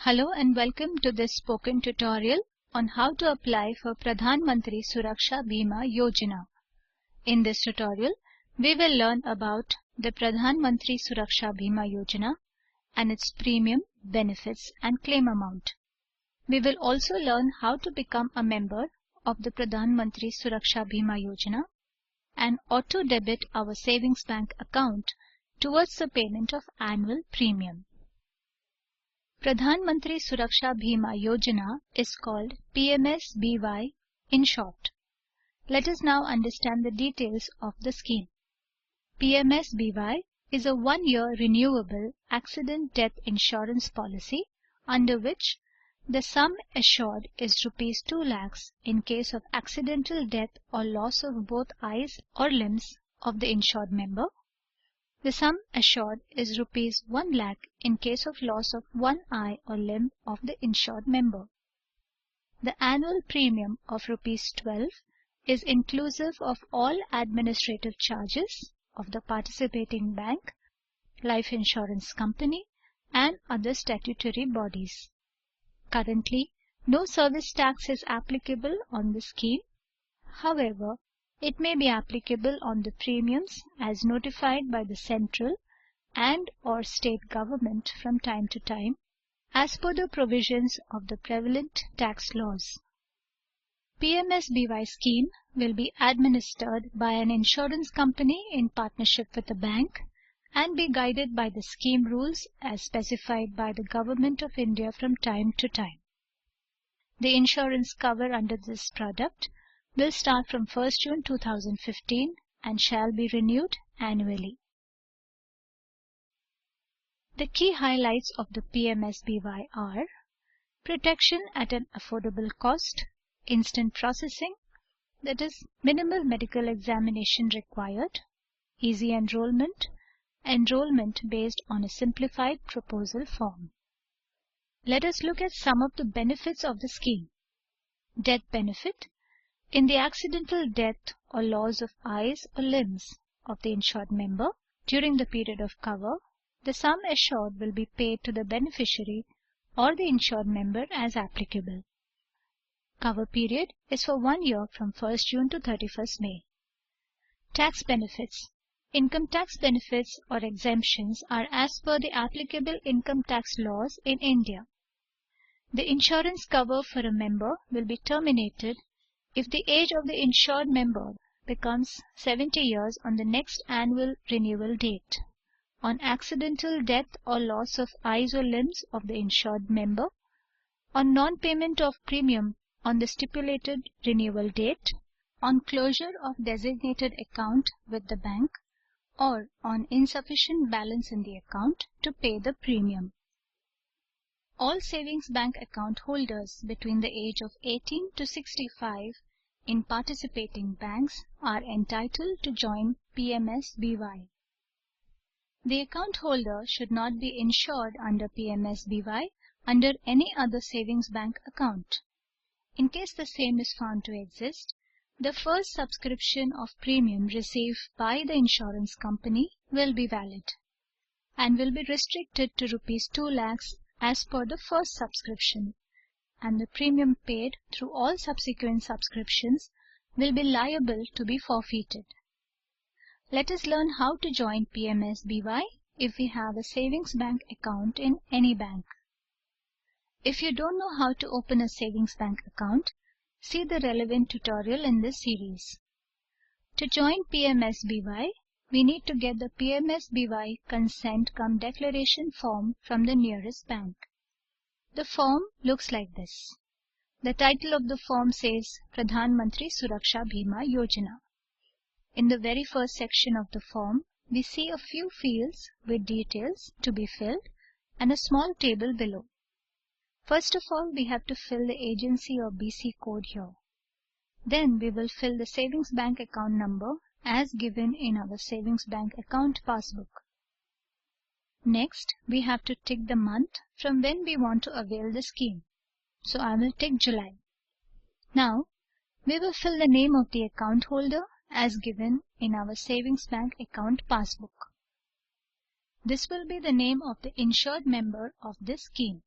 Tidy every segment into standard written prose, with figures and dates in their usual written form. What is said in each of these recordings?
Hello and welcome to this spoken tutorial on how to apply for Pradhan Mantri Suraksha Bima Yojana. In this tutorial, we will learn about the Pradhan Mantri Suraksha Bima Yojana and its premium, benefits and claim amount. We will also learn how to become a member of the Pradhan Mantri Suraksha Bima Yojana and auto-debit our savings bank account towards the payment of annual premium. Pradhan Mantri Suraksha Bima Yojana is called PMSBY in short. Let us now understand the details of the scheme. PMSBY is a one-year renewable accident death insurance policy under which the sum assured is Rs 2 lakhs in case of accidental death or loss of both eyes or limbs of the insured member. The sum assured is Rs 1 lakh in case of loss of one eye or limb of the insured member. The annual premium of Rs 12 is inclusive of all administrative charges of the participating bank, life insurance company and other statutory bodies. Currently, no service tax is applicable on the scheme. However, it may be applicable on the premiums as notified by the central and or state government from time to time as per the provisions of the prevalent tax laws. PMSBY scheme will be administered by an insurance company in partnership with a bank and be guided by the scheme rules as specified by the Government of India from time to time. The insurance cover under this product will start from 1st June 2015 and shall be renewed annually. The key highlights of the PMSBY are protection at an affordable cost, instant processing, that is minimal medical examination required, easy enrollment, enrollment based on a simplified proposal form. Let us look at some of the benefits of the scheme. Death benefit. In the accidental death or loss of eyes or limbs of the insured member during the period of cover, the sum assured will be paid to the beneficiary or the insured member as applicable. Cover period is for 1 year from 1st June to 31st May. Tax benefits. Income tax benefits or exemptions are as per the applicable income tax laws in India. The insurance cover for a member will be terminated if the age of the insured member becomes 70 years on the next annual renewal date, on accidental death or loss of eyes or limbs of the insured member, on non-payment of premium on the stipulated renewal date, on closure of designated account with the bank, or on insufficient balance in the account to pay the premium. All savings bank account holders between the age of 18 to 65 in participating banks are entitled to join PMSBY. The account holder should not be insured under PMSBY under any other savings bank account. In case the same is found to exist, the first subscription of premium received by the insurance company will be valid and will be restricted to Rs 2 lakhs as per the first subscription, and the premium paid through all subsequent subscriptions will be liable to be forfeited. Let us learn how to join PMSBY if we have a savings bank account in any bank. If you don't know how to open a savings bank account, see the relevant tutorial in this series. To join PMSBY, we need to get the PMSBY consent cum declaration form from the nearest bank. The form looks like this. The title of the form says Pradhan Mantri Suraksha Bima Yojana. In the very first section of the form, we see a few fields with details to be filled and a small table below. First of all, we have to fill the agency or BC code here. Then we will fill the savings bank account number as given in our savings bank account passbook. Next, we have to tick the month from when we want to avail the scheme. So I will tick July. Now, we will fill the name of the account holder as given in our savings bank account passbook. This will be the name of the insured member of this scheme.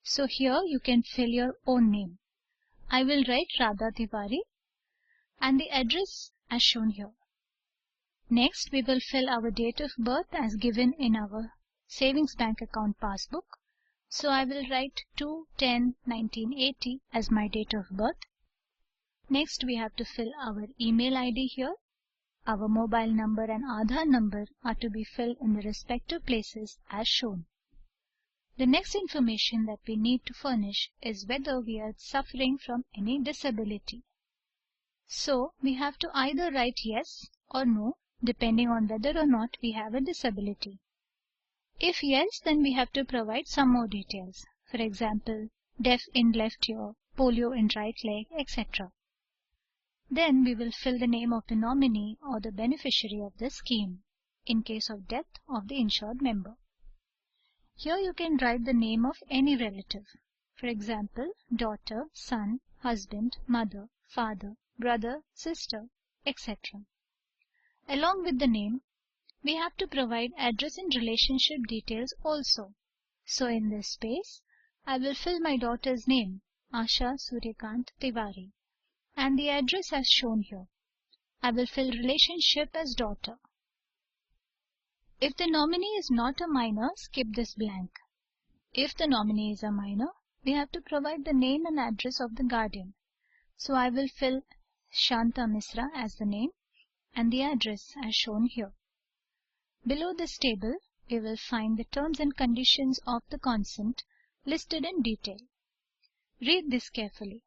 So here you can fill your own name. I will write Radha Tiwari and the address as shown here. Next, we will fill our date of birth as given in our savings bank account passbook. So I will write 2/10/1980 as my date of birth. Next, we have to fill our email ID here. Our mobile number and Aadhaar number are to be filled in the respective places as shown. The next information that we need to furnish is whether we are suffering from any disability. So we have to either write yes or no, depending on whether or not we have a disability. If yes, then we have to provide some more details. For example, deaf in left ear, polio in right leg, etc. Then we will fill the name of the nominee or the beneficiary of the scheme in case of death of the insured member. Here you can write the name of any relative. For example, daughter, son, husband, mother, father, brother, sister, etc. Along with the name, we have to provide address and relationship details also. So in this space, I will fill my daughter's name, Asha Suryakant Tiwari, and the address as shown here. I will fill relationship as daughter. If the nominee is not a minor, skip this blank. If the nominee is a minor, we have to provide the name and address of the guardian. So I will fill Shanta Misra as the name and the address as shown here. Below this table, we will find the terms and conditions of the consent listed in detail. Read this carefully.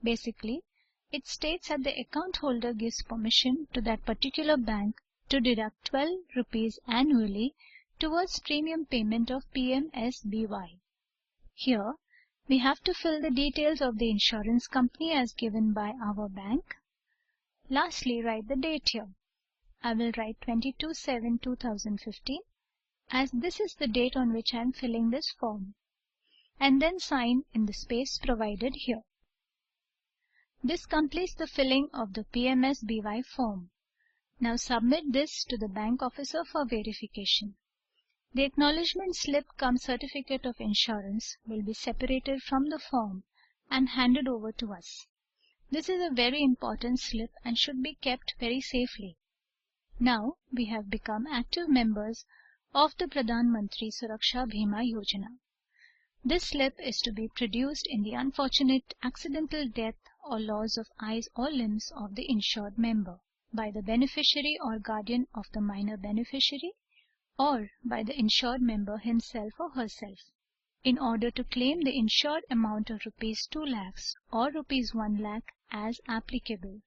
Basically, it states that the account holder gives permission to that particular bank to deduct 12 rupees annually towards premium payment of PMSBY. Here, we have to fill the details of the insurance company as given by our bank. Lastly, write the date here. I will write 22/7/2015 as this is the date on which I am filling this form, and then sign in the space provided here. This completes the filling of the PMSBY form. Now submit this to the bank officer for verification. The acknowledgement slip cum certificate of insurance will be separated from the form and handed over to us. This is a very important slip and should be kept very safely. Now we have become active members of the Pradhan Mantri Suraksha Bima Yojana. This slip is to be produced in the unfortunate accidental death or loss of eyes or limbs of the insured member by the beneficiary or guardian of the minor beneficiary or by the insured member himself or herself, in order to claim the insured amount of rupees 2 lakhs or rupees 1 lakh as applicable.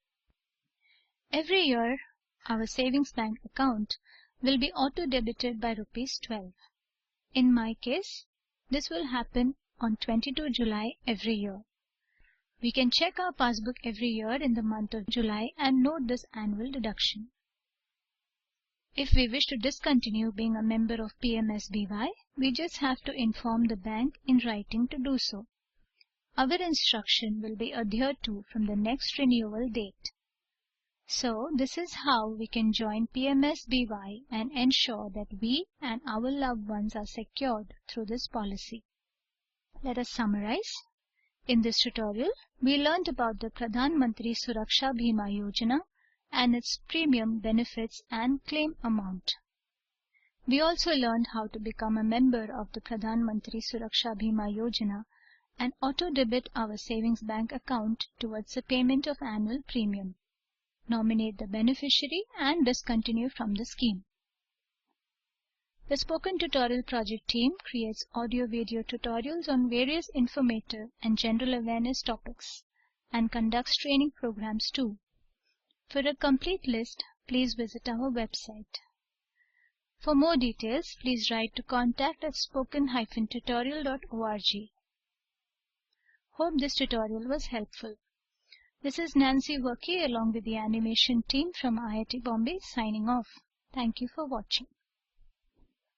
Every year, our savings bank account will be auto-debited by rupees 12. In my case, this will happen on 22 July every year. We can check our passbook every year in the month of July and note this annual deduction. If we wish to discontinue being a member of PMSBY, we just have to inform the bank in writing to do so. Our instruction will be adhered to from the next renewal date. So, this is how we can join PMSBY and ensure that we and our loved ones are secured through this policy. Let us summarize. In this tutorial, we learned about the Pradhan Mantri Suraksha Bima Yojana and its premium benefits and claim amount. We also learned how to become a member of the Pradhan Mantri Suraksha Bima Yojana and auto-debit our savings bank account towards the payment of annual premium, nominate the beneficiary and discontinue from the scheme. The Spoken Tutorial project team creates audio-video tutorials on various informative and general awareness topics and conducts training programs too. For a complete list, please visit our website. For more details, please write to contact@spoken-tutorial.org. Hope this tutorial was helpful. This is Nancy Workey along with the animation team from IIT Bombay signing off. Thank you for watching.